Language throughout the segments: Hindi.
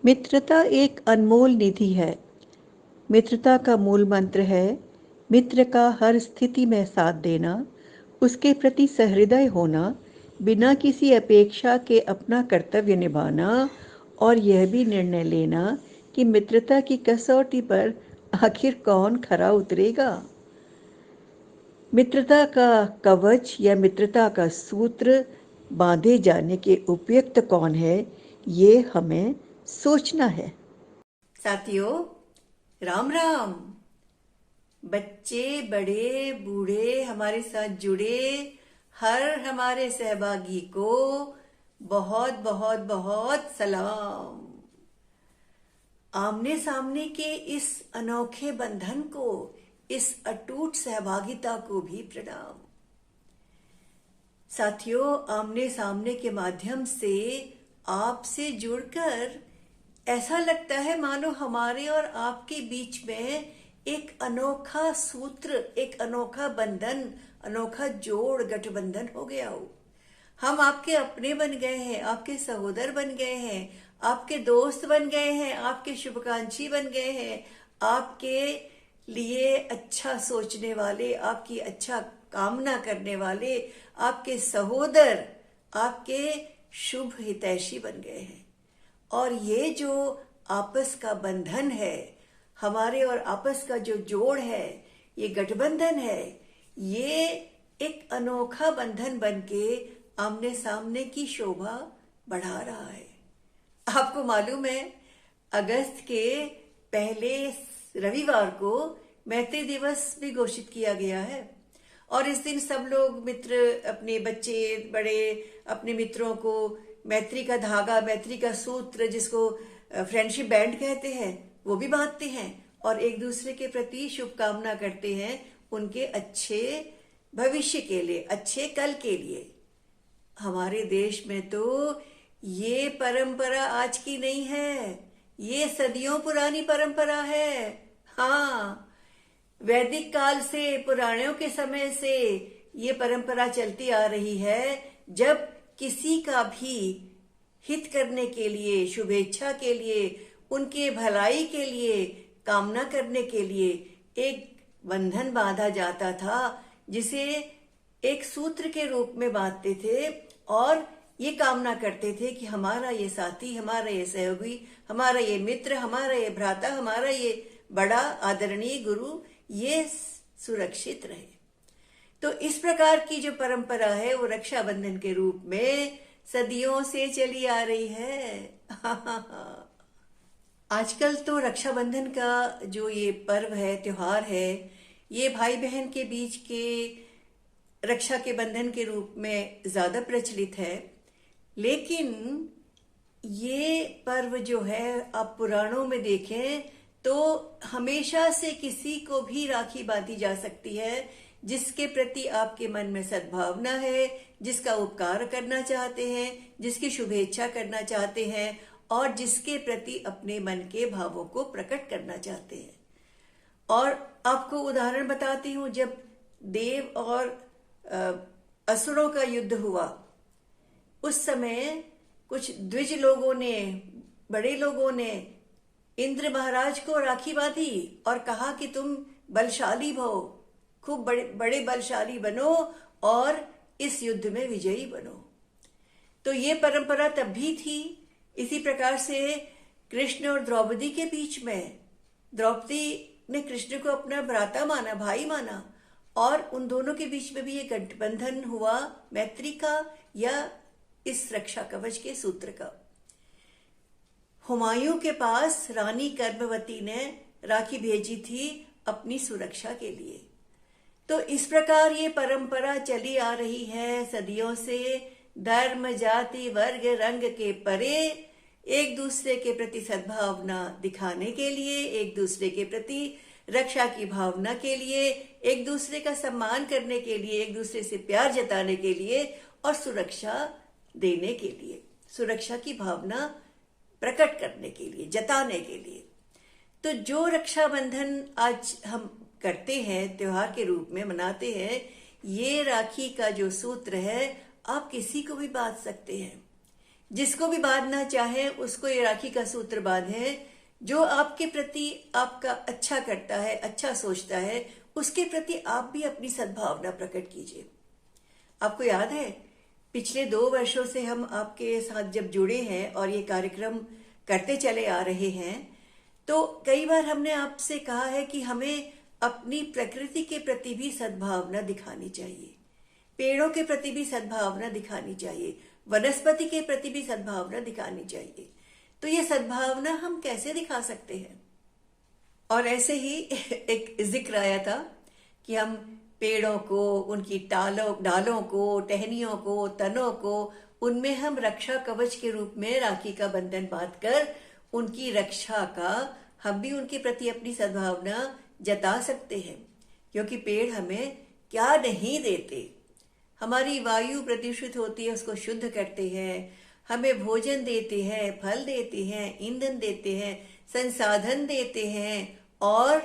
मित्रता एक अनमोल निधि है। मित्रता का मूल मंत्र है मित्र का हर स्थिति में साथ देना, उसके प्रति सहृदय होना, बिना किसी अपेक्षा के अपना कर्तव्य निभाना और यह भी निर्णय लेना कि मित्रता की कसौटी पर आखिर कौन खरा उतरेगा। मित्रता का कवच या मित्रता का सूत्र बांधे जाने के उपयुक्त कौन है, ये हमें सोचना है। साथियों, राम राम। बच्चे बड़े बूढ़े हमारे साथ जुड़े हर हमारे सहभागी को बहुत बहुत बहुत सलाम। आमने सामने के इस अनोखे बंधन को, इस अटूट सहभागिता को भी प्रणाम। साथियों, आमने सामने के माध्यम से आपसे जुड़कर ऐसा लगता है मानो हमारे और आपके बीच में एक अनोखा सूत्र, एक अनोखा बंधन, अनोखा जोड़, गठबंधन हो गया हो। हम आपके अपने बन गए हैं, आपके सहोदर बन गए हैं, आपके दोस्त बन गए हैं, आपके शुभकांक्षी बन गए हैं, आपके लिए अच्छा सोचने वाले, आपकी अच्छा कामना करने वाले, आपके सहोदर, आपके शुभ हितैषी बन गए हैं। और ये जो आपस का बंधन है, हमारे और आपस का जो जोड़ है, ये गठबंधन है, ये एक अनोखा बंधन बनके आमने सामने की शोभा बढ़ा रहा है। आपको मालूम है, अगस्त के पहले रविवार को मैत्री दिवस भी घोषित किया गया है और इस दिन सब लोग मित्र, अपने बच्चे बड़े, अपने मित्रों को मैत्री का धागा, मैत्री का सूत्र, जिसको फ्रेंडशिप बैंड कहते हैं, वो भी बांधते हैं और एक दूसरे के प्रति शुभकामना करते हैं, उनके अच्छे भविष्य के लिए, अच्छे कल के लिए। हमारे देश में तो ये परंपरा आज की नहीं है, ये सदियों पुरानी परंपरा है। हाँ, वैदिक काल से, पुराणों के समय से ये परंपरा चलती आ रही है। जब किसी का भी हित करने के लिए, शुभेच्छा के लिए, उनके भलाई के लिए, कामना करने के लिए एक बंधन बांधा जाता था, जिसे एक सूत्र के रूप में बांधते थे और ये कामना करते थे कि हमारा ये साथी, हमारा ये सहयोगी, हमारा ये मित्र, हमारा ये भ्राता, हमारा ये बड़ा आदरणीय गुरु, ये सुरक्षित रहे। तो इस प्रकार की जो परंपरा है वो रक्षाबंधन के रूप में सदियों से चली आ रही है। आजकल तो रक्षाबंधन का जो ये पर्व है, त्योहार है, ये भाई बहन के बीच के रक्षा के बंधन के रूप में ज्यादा प्रचलित है। लेकिन ये पर्व जो है, आप पुराणों में देखें तो हमेशा से किसी को भी राखी बांधी जा सकती है जिसके प्रति आपके मन में सद्भावना है, जिसका उपकार करना चाहते हैं, जिसकी शुभेच्छा करना चाहते हैं और जिसके प्रति अपने मन के भावों को प्रकट करना चाहते हैं। और आपको उदाहरण बताती हूं, जब देव और असुरों का युद्ध हुआ, उस समय कुछ द्विज लोगों ने, बड़े लोगों ने इंद्र महाराज को राखी बांधी और कहा कि तुम बलशाली भो, खूब बड़े बड़े बलशाली बनो और इस युद्ध में विजयी बनो। तो ये परंपरा तब भी थी। इसी प्रकार से कृष्ण और द्रौपदी के बीच में, द्रौपदी ने कृष्ण को अपना भ्राता माना, भाई माना, और उन दोनों के बीच में भी ये गठबंधन हुआ मैत्री का या इस रक्षा कवच के सूत्र का। हुमायूं के पास रानी कर्मवती ने राखी भेजी थी अपनी सुरक्षा के लिए। तो इस प्रकार ये परंपरा चली आ रही है सदियों से। धर्म, जाति, वर्ग, रंग के परे एक दूसरे के प्रति सद्भावना दिखाने के लिए, एक दूसरे के प्रति रक्षा की भावना के लिए, एक दूसरे का सम्मान करने के लिए, एक दूसरे से प्यार जताने के लिए और सुरक्षा देने के लिए, सुरक्षा की भावना प्रकट करने के लिए, जताने के लिए। तो जो रक्षाबंधन आज हम करते हैं, त्योहार के रूप में मनाते हैं, ये राखी का जो सूत्र है, आप किसी को भी बांध सकते हैं। जिसको भी बांधना चाहे उसको ये राखी का सूत्र बांधे। जो आपके प्रति आपका अच्छा करता है, अच्छा सोचता है, उसके प्रति आप भी अपनी सद्भावना प्रकट कीजिए। आपको याद है पिछले 2 वर्षों से हम आपके साथ जब जुड़े हैं और ये कार्यक्रम करते चले आ रहे हैं, तो कई बार हमने आपसे कहा है कि हमें अपनी प्रकृति के प्रति भी सद्भावना दिखानी चाहिए, पेड़ों के प्रति भी सद्भावना दिखानी चाहिए, वनस्पति के प्रति भी सद्भावना दिखानी चाहिए। तो ये सद्भावना हम कैसे दिखा सकते हैं? और ऐसे ही एक जिक्र आया था कि हम पेड़ों को, उनकी डालों को, टहनियों को, तनों को, उनमें हम रक्षा कवच के रूप में राखी का बंधन बांधकर उनकी रक्षा का हम भी उनके प्रति अपनी सद्भावना जता सकते हैं। क्योंकि पेड़ हमें क्या नहीं देते, हमारी वायु प्रदूषित होती है उसको शुद्ध करते हैं, हमें भोजन देते हैं, फल देते हैं, ईंधन देते हैं, संसाधन देते हैं और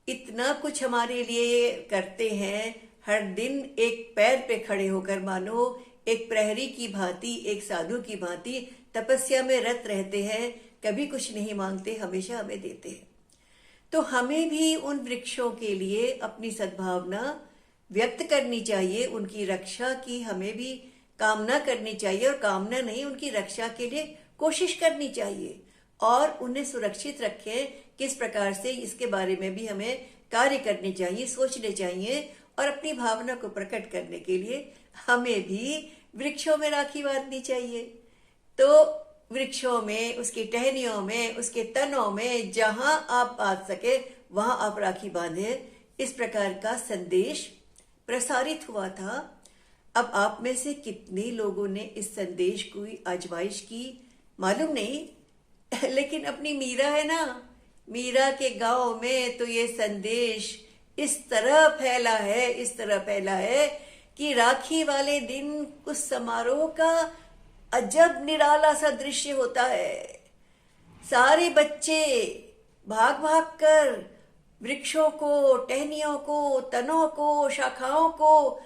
इतना कुछ हमारे लिए करते हैं। हर दिन एक पैर पे खड़े होकर मानो एक प्रहरी की भांति, एक साधु की भांति तपस्या में रत रहते हैं, कभी कुछ नहीं मांगते, हमेशा हमें देते हैं। तो हमें भी उन वृक्षों के लिए अपनी सद्भावना व्यक्त करनी चाहिए, उनकी रक्षा की हमें भी कामना करनी चाहिए, और कामना नहीं, उनकी रक्षा के लिए कोशिश करनी चाहिए और उन्हें सुरक्षित रखें। किस प्रकार से इसके बारे में भी हमें कार्य करने चाहिए, सोचने चाहिए, और अपनी भावना को प्रकट करने के लिए हमें भी वृक्षों में राखी बांधनी चाहिए। तो वृक्षों में, उसकी टहनियों में, उसके तनों में, जहां आप बांध सके वहां आप राखी बांधे। इस प्रकार का संदेश प्रसारित हुआ था। अब आप में से कितने लोगों ने इस संदेश को आजमाइश की मालूम नहीं, लेकिन अपनी मीरा है ना, मीरा के गांव में तो ये संदेश इस तरह फैला है, इस तरह फैला है कि राखी वाले दिन उस समारोह का अजब निराला सा दृश्य होता है। सारे बच्चे भाग भाग कर वृक्षों को, टहनियों को, तनों को, शाखाओं को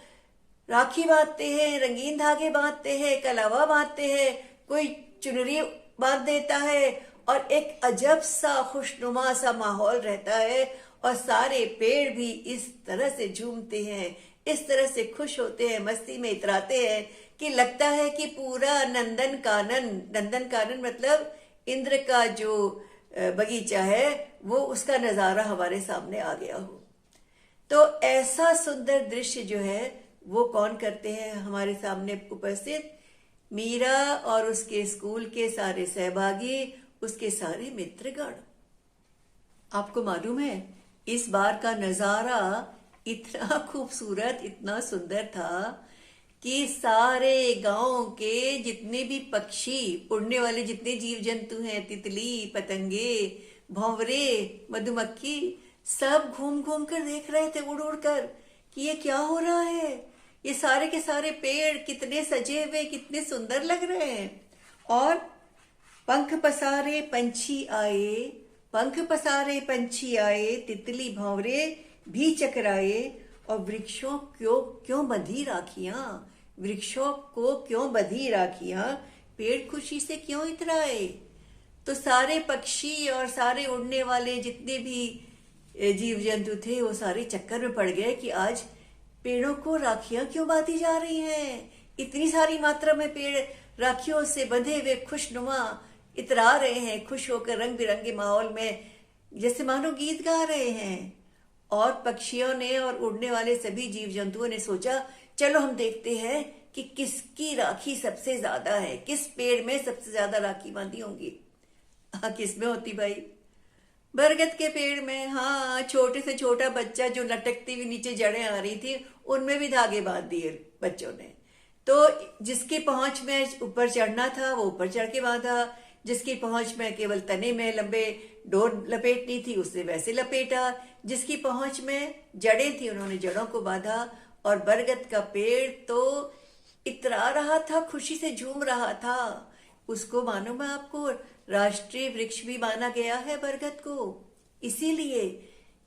राखी बांधते हैं, रंगीन धागे बांधते हैं, कलावा बांधते हैं, कोई चुनरी बांध देता है और एक अजब सा खुशनुमा सा माहौल रहता है। और सारे पेड़ भी इस तरह से झूमते हैं, इस तरह से खुश होते हैं, मस्ती में इतराते हैं कि लगता है कि पूरा नंदन कानन मतलब इंद्र का जो बगीचा है वो, उसका नजारा हमारे सामने आ गया हो। तो ऐसा सुंदर दृश्य जो है वो कौन करते हैं हमारे सामने उपस्थित? मीरा और उसके स्कूल के सारे सहभागी, उसके सारे मित्रगण। आपको मालूम है इस बार का नजारा इतना खूबसूरत, इतना सुंदर था कि सारे गांव के जितने भी पक्षी, उड़ने वाले जितने जीव जंतु हैं, तितली, पतंगे, भंवरे, मधुमक्खी, सब घूम घूम कर देख रहे थे, उड़ उड़ कर, कि ये क्या हो रहा है। ये सारे के सारे पेड़ कितने सजे हुए, कितने सुंदर लग रहे हैं। और पंख पसारे पंछी आए, पंख पसारे पंछी आए, तितली भंवरे भी चकराए, और वृक्षों क्यों बंधी राखियां, वृक्षों को क्यों बंधी राखियां, पेड़ खुशी से क्यों इतराए। तो सारे पक्षी और सारे उड़ने वाले जितने भी जीव जंतु थे वो सारे चक्कर में पड़ गए कि आज पेड़ों को राखियां क्यों बांधी जा रही हैं। इतनी सारी मात्रा में पेड़ राखियों से बंधे हुए खुशनुमा इतरा रहे हैं, खुश होकर रंग बिरंगे माहौल में जैसे मानो गीत गा रहे हैं। और पक्षियों ने और उड़ने वाले सभी जीव जंतुओं ने सोचा चलो हम देखते हैं कि किसकी राखी सबसे ज्यादा है, किस पेड़ में सबसे ज्यादा राखी बांधी होंगी। हाँ, किस में होती भाई? बरगद के पेड़ में। हाँ, छोटे से छोटा बच्चा जो लटकती हुई नीचे जड़ें आ रही थी उनमें भी धागे बांध दिए बच्चों ने। तो जिसकी पहुंच में ऊपर चढ़ना था वो ऊपर चढ़ के बांधा, जिसकी पहुंच में केवल तने में लंबे डोर लपेटनी थी उसने वैसे लपेटा, जिसकी पहुंच में जड़ें थी उन्होंने जड़ों को बांधा। और बरगद का पेड़ तो इतरा रहा था, खुशी से झूम रहा था। उसको मालूम है आपको, राष्ट्रीय वृक्ष भी माना गया है बरगद को, इसीलिए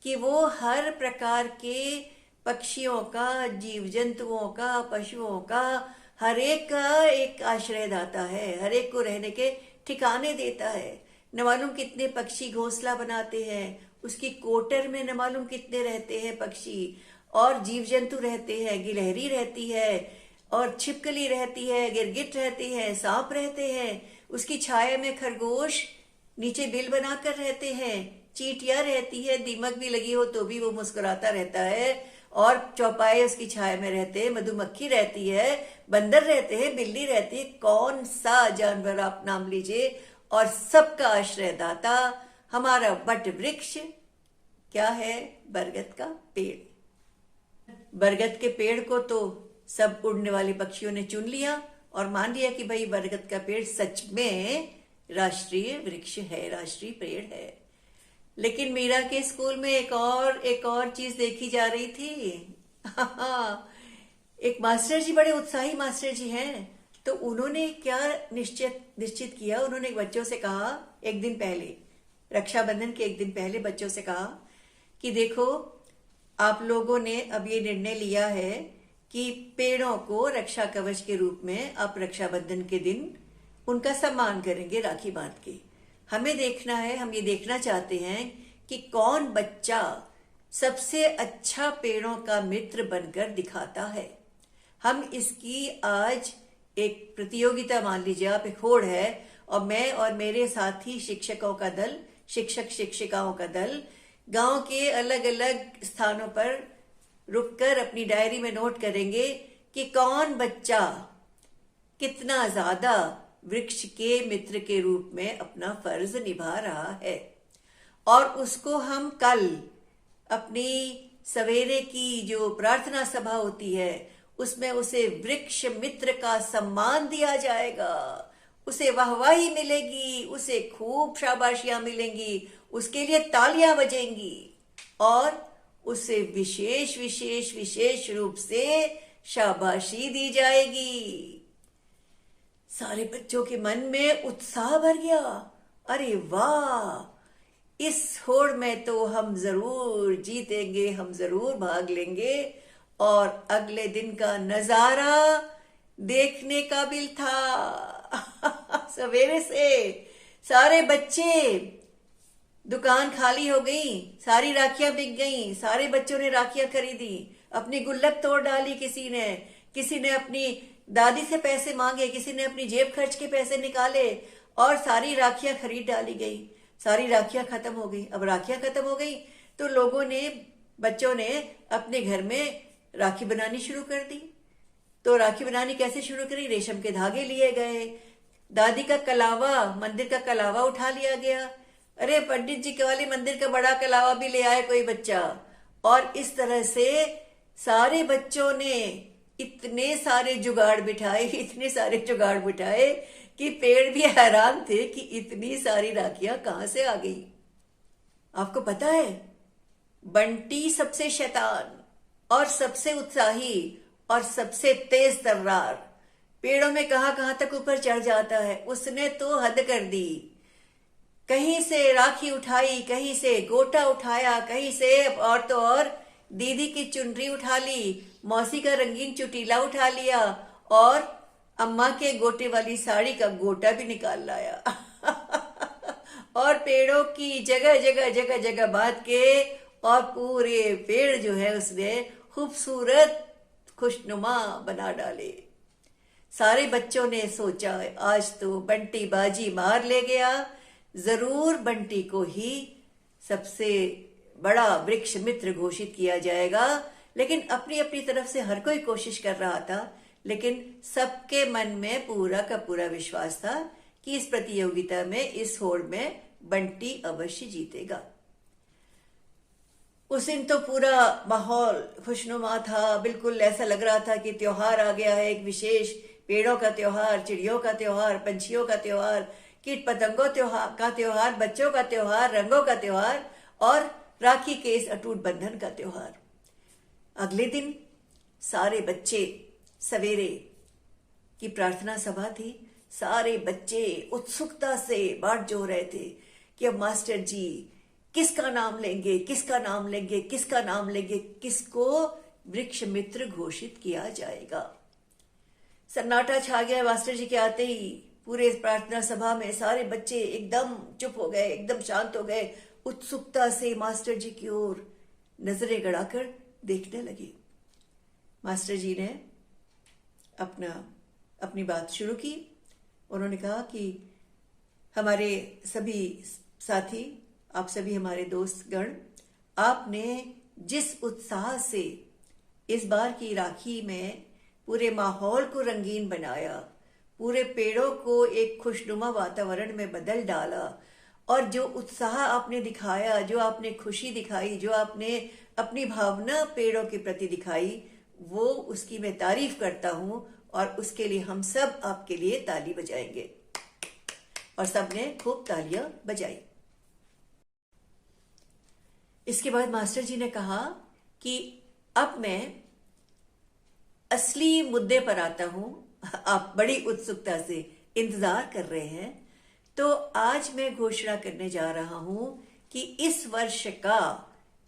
कि वो हर प्रकार के पक्षियों का, जीव जंतुओं का, पशुओं का, हर एक का एक आश्रयदाता है, हर एक को रहने के ठिकाने देता है। न मालूम कितने पक्षी घोंसला बनाते हैं, उसकी कोटर में न मालूम कितने रहते हैं पक्षी, और जीव जंतु रहते हैं, गिलहरी रहती है और छिपकली रहती है, गिरगिट रहती है, सांप रहते हैं, उसकी छाया में खरगोश नीचे बिल बनाकर रहते हैं, चींटियां रहती है, दीमक भी लगी हो तो भी वो मुस्कुराता रहता है, और चौपाए उसकी छाया में रहते हैं, मधुमक्खी रहती है, बंदर रहते हैं, बिल्ली रहती है। कौन सा जानवर आप नाम लीजिए, और सबका आश्रयदाता हमारा वट वृक्ष क्या है? बरगद का पेड़। बरगद के पेड़ को तो सब उड़ने वाले पक्षियों ने चुन लिया और मान लिया कि भाई बरगद का पेड़ सच में राष्ट्रीय वृक्ष है, राष्ट्रीय पेड़ है। लेकिन मीरा के स्कूल में एक और चीज देखी जा रही थी। एक मास्टर जी, बड़े उत्साही मास्टर जी हैं, तो उन्होंने क्या निश्चित किया, उन्होंने बच्चों से कहा, एक दिन पहले, रक्षाबंधन के एक दिन पहले बच्चों से कहा कि देखो, आप लोगों ने अब ये निर्णय लिया है कि पेड़ों को रक्षा कवच के रूप में आप रक्षाबंधन के दिन उनका सम्मान करेंगे राखी बांध के। हमें देखना है, हम ये देखना चाहते हैं कि कौन बच्चा सबसे अच्छा पेड़ों का मित्र बनकर दिखाता है। हम इसकी आज एक प्रतियोगिता मान लीजिए आप, एक होड़ है, और मैं और मेरे साथी शिक्षकों का दल, शिक्षक शिक्षिकाओं का दल गांव के अलग अलग स्थानों पर रुककर अपनी डायरी में नोट करेंगे कि कौन बच्चा कितना ज्यादा वृक्ष के मित्र के रूप में अपना फर्ज निभा रहा है। और उसको हम कल अपनी सवेरे की जो प्रार्थना सभा होती है उसमें उसे वृक्ष मित्र का सम्मान दिया जाएगा, उसे वाहवाही मिलेगी, उसे खूब शाबाशियां मिलेंगी, उसके लिए तालियां बजेंगी और उसे विशेष विशेष विशेष रूप से शाबाशी दी जाएगी। सारे बच्चों के मन में उत्साह भर गया। अरे वाह, इस होड़ में तो हम जरूर जीतेंगे, हम जरूर भाग लेंगे। और अगले दिन का नजारा देखने काबिल था। सवेरे से सारे बच्चे, दुकान खाली हो गई, सारी राखियां बिक गईं, सारे बच्चों ने राखियां खरीदी, अपनी गुल्लक तोड़ डाली, किसी ने अपनी दादी से पैसे मांगे, किसी ने अपनी जेब खर्च के पैसे निकाले और सारी राखियां खरीद डाली गई। सारी राखियां खत्म हो गई। अब राखियां खत्म हो गई तो बच्चों ने अपने घर में राखी बनानी शुरू कर दी। तो राखी बनानी कैसे शुरू करी? रेशम के धागे लिए गए, दादी का कलावा, मंदिर का कलावा उठा लिया गया, अरे पंडित जी के वाले मंदिर का बड़ा कलावा भी ले आए कोई बच्चा। और इस तरह से सारे बच्चों ने इतने सारे जुगाड़ बिठाए कि पेड़ भी हैरान थे कि इतनी सारी राखियां कहां से आ गई। आपको पता है, बंटी सबसे शैतान और सबसे उत्साही और सबसे तेज तर्रार, पेड़ों में कहां तक ऊपर चढ़ जाता है। उसने तो हद कर दी। कहीं से राखी उठाई, कहीं से गोटा उठाया, कहीं से और तो और दीदी की चुनरी उठा ली, मौसी का रंगीन चुटीला उठा लिया और अम्मा के गोटे वाली साड़ी का गोटा भी निकाल लाया। और पेड़ों की जगह बांध के और पूरे पेड़ जो है उसने खूबसूरत खुशनुमा बना डाले। सारे बच्चों ने सोचा आज तो बंटी बाजी मार ले गया, जरूर बंटी को ही सबसे बड़ा वृक्ष मित्र घोषित किया जाएगा। लेकिन अपनी अपनी तरफ से हर कोई कोशिश कर रहा था, लेकिन सबके मन में पूरा का पूरा विश्वास था कि इस प्रतियोगिता में, इस होड़ में बंटी अवश्य जीतेगा। उस दिन तो पूरा माहौल खुशनुमा था, बिल्कुल ऐसा लग रहा था कि त्योहार आ गया है, एक विशेष पेड़ों का त्योहार, चिड़ियों का त्योहार, पंछियों का त्योहार, कीट पतंगों का त्योहार, बच्चों का त्योहार, रंगों का त्योहार और राखी के इस अटूट बंधन का त्योहार। अगले दिन सारे बच्चे, सवेरे की प्रार्थना सभा थी, सारे बच्चे उत्सुकता से बाट जो रहे थे कि अब मास्टर जी किसका नाम लेंगे, किसको वृक्ष मित्र घोषित किया जाएगा। सन्नाटा छा गया मास्टर जी के आते ही। पूरे प्रार्थना सभा में सारे बच्चे एकदम चुप हो गए, एकदम शांत हो गए, उत्सुकता से मास्टर जी की ओर नजरें गड़ाकर देखने लगे। मास्टर जी ने अपनी बात शुरू की। उन्होंने कहा कि हमारे सभी साथी, आप सभी हमारे दोस्त गण, आपने जिस उत्साह से इस बार की राखी में पूरे माहौल को रंगीन बनाया, पूरे पेड़ों को एक खुशनुमा वातावरण में बदल डाला, और जो उत्साह आपने दिखाया, जो आपने खुशी दिखाई, जो आपने अपनी भावना पेड़ों के प्रति दिखाई, वो उसकी मैं तारीफ करता हूं। और उसके लिए हम सब आपके लिए ताली बजाएंगे। और सबने खूब तालियां बजाई। इसके बाद मास्टर जी ने कहा कि अब मैं असली मुद्दे पर आता हूं। आप बड़ी उत्सुकता से इंतजार कर रहे हैं, तो आज मैं घोषणा करने जा रहा हूं कि इस वर्ष का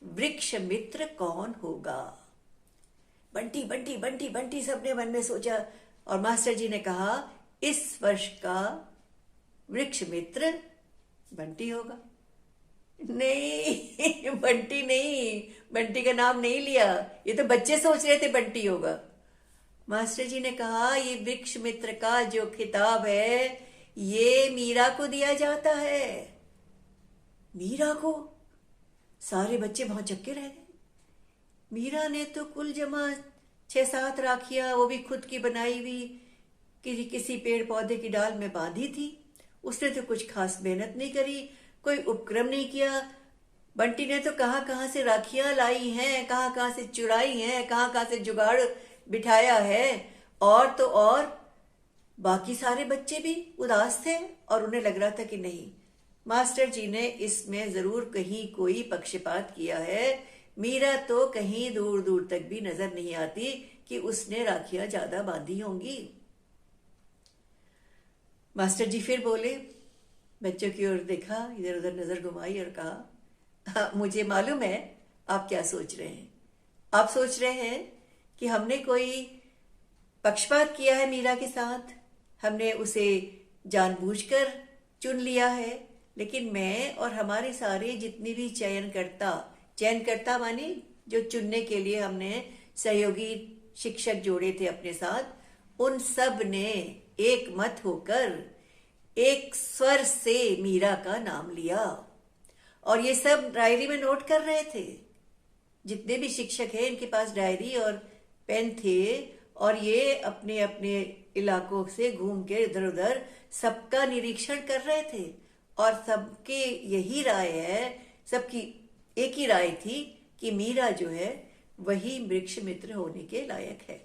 वृक्ष मित्र कौन होगा। बंटी बंटी बंटी बंटी सबने मन में सोचा, और मास्टर जी ने कहा इस वर्ष का वृक्ष मित्र बंटी होगा। नहीं, बंटी नहीं, बंटी का नाम नहीं लिया, ये तो बच्चे सोच रहे थे बंटी होगा। मास्टर जी ने कहा ये वृक्ष मित्र का जो खिताब है ये मीरा को दिया जाता है। मीरा को? सारे बच्चे बहुत चक्के रह गए। मीरा ने तो कुल जमा 6-7 राखियां, वो भी खुद की बनाई हुई किसी पेड़ पौधे की डाल में बांधी थी। उसने तो कुछ खास मेहनत नहीं करी, कोई उपक्रम नहीं किया। बंटी ने तो कहाँ कहाँ से राखियां लाई हैं, कहाँ कहाँ से चुराई हैं, कहाँ कहाँ से जुगाड़ बिठाया है। और तो और बाकी सारे बच्चे भी उदास थे और उन्हें लग रहा था कि नहीं, मास्टर जी ने इसमें जरूर कहीं कोई पक्षपात किया है। मीरा तो कहीं दूर दूर तक भी नजर नहीं आती कि उसने राखियां ज्यादा बांधी होंगी। मास्टर जी फिर बोले, बच्चों की ओर देखा, इधर उधर नजर घुमाई और कहा, हाँ, मुझे मालूम है आप क्या सोच रहे हैं। आप सोच रहे हैं कि हमने कोई पक्षपात किया है मीरा के साथ, हमने उसे जानबूझकर चुन लिया है। लेकिन मैं और हमारे सारे जितने भी चयनकर्ता माने जो चुनने के लिए हमने सहयोगी शिक्षक जोड़े थे अपने साथ, उन सब ने एक मत होकर एक स्वर से मीरा का नाम लिया। और ये सब डायरी में नोट कर रहे थे। जितने भी शिक्षक हैं इनके पास डायरी और पेन थे, और ये अपने अपने इलाकों से घूम के इधर उधर सबका निरीक्षण कर रहे थे। और सबके यही राय है, सबकी एक ही राय थी कि मीरा जो है वही वृक्ष मित्र होने के लायक है।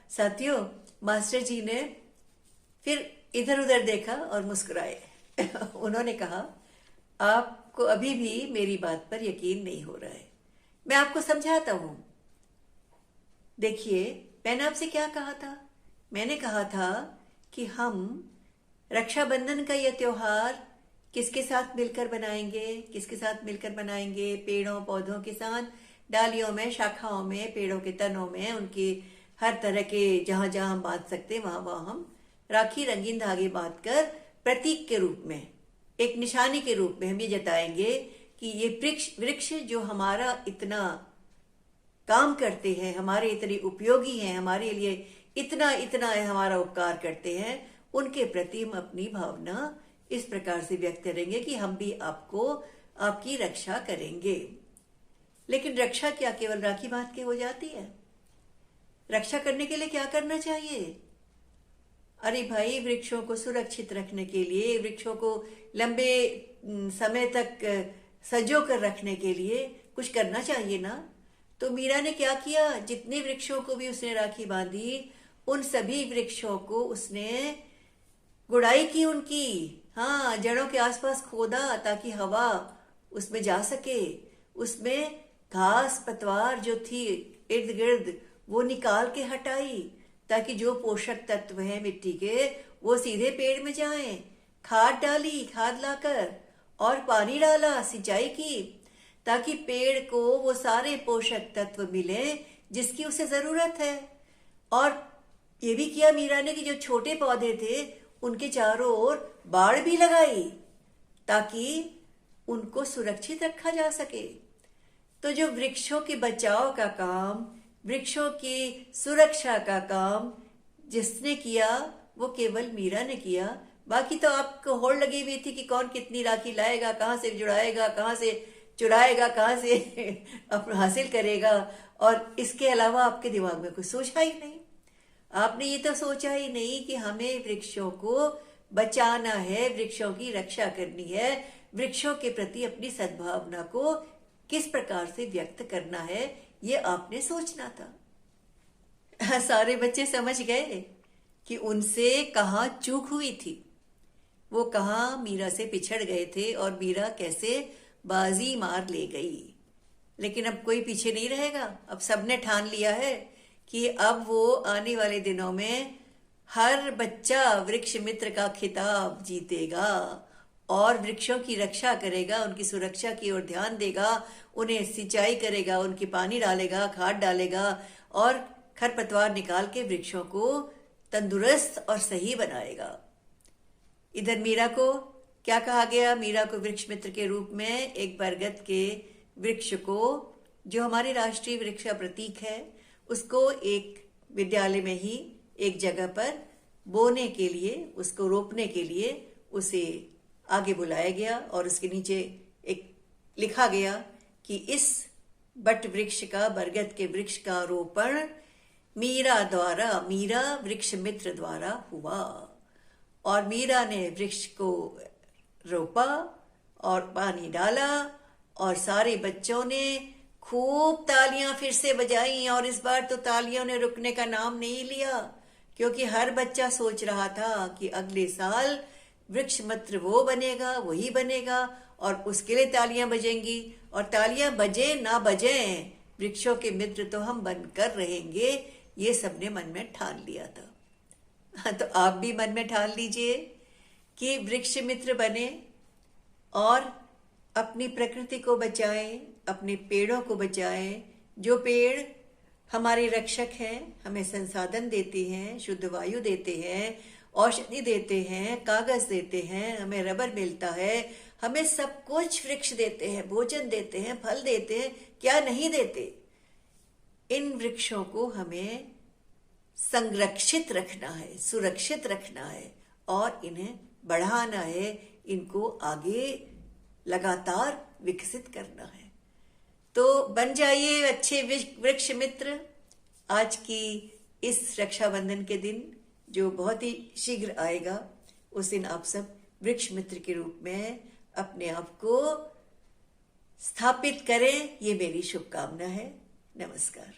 साथियों, मास्टर जी ने फिर इधर उधर देखा और मुस्कुराए। उन्होंने कहा, आपको अभी भी मेरी बात पर यकीन नहीं हो रहा है, मैं आपको समझाता हूं। देखिए, मैंने आपसे क्या कहा था? मैंने कहा था कि हम रक्षाबंधन का यह त्योहार किसके साथ मिलकर बनाएंगे? किसके साथ मिलकर बनाएंगे? पेड़ों पौधों के साथ, डालियों में, शाखाओं में, पेड़ों के तनों में, उनके हर तरह के जहां जहां हम बांध सकते हैं वहां वहां हम राखी रंगीन धागे बांधकर प्रतीक के रूप में, एक निशानी के रूप में हम ये जताएंगे कि ये वृक्ष जो हमारा इतना काम करते हैं, हमारे इतने उपयोगी हैं, हमारे लिए इतना इतना हमारा उपकार करते हैं, उनके प्रति हम अपनी भावना इस प्रकार से व्यक्त करेंगे कि हम भी आपकी रक्षा करेंगे। लेकिन रक्षा क्या केवल राखी बांध के हो जाती है? रक्षा करने के लिए क्या करना चाहिए? अरे भाई, वृक्षों को सुरक्षित रखने के लिए, वृक्षों को लंबे समय तक सजो कर रखने के लिए कुछ करना चाहिए ना। तो मीरा ने क्या किया? जितने वृक्षों को भी उसने राखी बांधी, उन सभी वृक्षों को उसने गुड़ाई की उनकी, हाँ, जड़ों के आसपास खोदा ताकि हवा उसमें जा सके। उसमें घास पतवार जो थी इर्द गिर्द वो निकाल के हटाई ताकि जो पोषक तत्व है मिट्टी के वो सीधे पेड़ में जाएं। खाद डाली, खाद लाकर, और पानी डाला, सिंचाई की, ताकि पेड़ को वो सारे पोषक तत्व मिले जिसकी उसे जरूरत है। और ये भी किया मीरा ने कि जो छोटे पौधे थे उनके चारों ओर बाड़ भी लगाई ताकि उनको सुरक्षित रखा जा सके। तो जो वृक्षों के बचाव का काम, वृक्षों की सुरक्षा का काम जिसने किया वो केवल मीरा ने किया। बाकी तो आपको होड़ लगी हुई थी कि कौन कितनी राखी लाएगा, कहाँ से जुड़ाएगा, कहाँ से चुराएगा, कहाँ से हासिल करेगा, और इसके अलावा आपके दिमाग में कुछ सोचा ही नहीं। आपने ये तो सोचा ही नहीं कि हमें वृक्षों को बचाना है, वृक्षों की रक्षा करनी है, वृक्षों के प्रति अपनी सद्भावना को किस प्रकार से व्यक्त करना है, ये आपने सोचना था। सारे बच्चे समझ गए कि उनसे कहाँ चूक हुई थी, वो कहाँ मीरा से पिछड़ गए थे और मीरा कैसे बाजी मार ले गई। लेकिन अब कोई पीछे नहीं रहेगा। अब सबने ठान लिया है कि अब वो आने वाले दिनों में हर बच्चा वृक्ष मित्र का खिताब जीतेगा और वृक्षों की रक्षा करेगा, उनकी सुरक्षा की ओर ध्यान देगा, उन्हें सिंचाई करेगा, उनकी पानी डालेगा, खाद डालेगा और खरपतवार निकाल के वृक्षों को तंदुरुस्त और सही बनाएगा। इधर मीरा को क्या कहा गया? मीरा को वृक्ष मित्र के रूप में एक बरगद के वृक्ष को, जो हमारे राष्ट्रीय वृक्ष का प्रतीक है, उसको एक विद्यालय में ही एक जगह पर बोने के लिए, उसको रोपने के लिए उसे आगे बुलाया गया और उसके नीचे एक लिखा गया कि इस बट वृक्ष का, बरगद के वृक्ष का रोपण मीरा द्वारा, मीरा वृक्ष मित्र द्वारा हुआ। और मीरा ने वृक्ष को रोपा और पानी डाला और सारे बच्चों ने खूब तालियां फिर से बजाई। और इस बार तो तालियों ने रुकने का नाम नहीं लिया, क्योंकि हर बच्चा सोच रहा था कि अगले साल वृक्ष मित्र वो बनेगा, वही बनेगा और उसके लिए तालियां बजेंगी। और तालियां बजे ना बजे, वृक्षों के मित्र तो हम बनकर रहेंगे, ये सबने मन में ठान लिया था। तो आप भी मन में ठान लीजिए कि वृक्ष मित्र बने और अपनी प्रकृति को बचाएं, अपने पेड़ों को बचाएं। जो पेड़ हमारे रक्षक हैं, हमें संसाधन देते हैं, शुद्ध वायु देते हैं, औषधि देते हैं, कागज देते हैं, हमें रबर मिलता है, हमें सब कुछ वृक्ष देते हैं, भोजन देते हैं, फल देते हैं, क्या नहीं देते। इन वृक्षों को हमें संरक्षित रखना है, सुरक्षित रखना है और इन्हें बढ़ाना है, इनको आगे लगातार विकसित करना है। तो बन जाइए अच्छे वृक्ष मित्र। आज की इस रक्षाबंधन के दिन, जो बहुत ही शीघ्र आएगा, उस दिन आप सब वृक्ष मित्र के रूप में अपने आप को स्थापित करें, ये मेरी शुभकामना है। नमस्कार।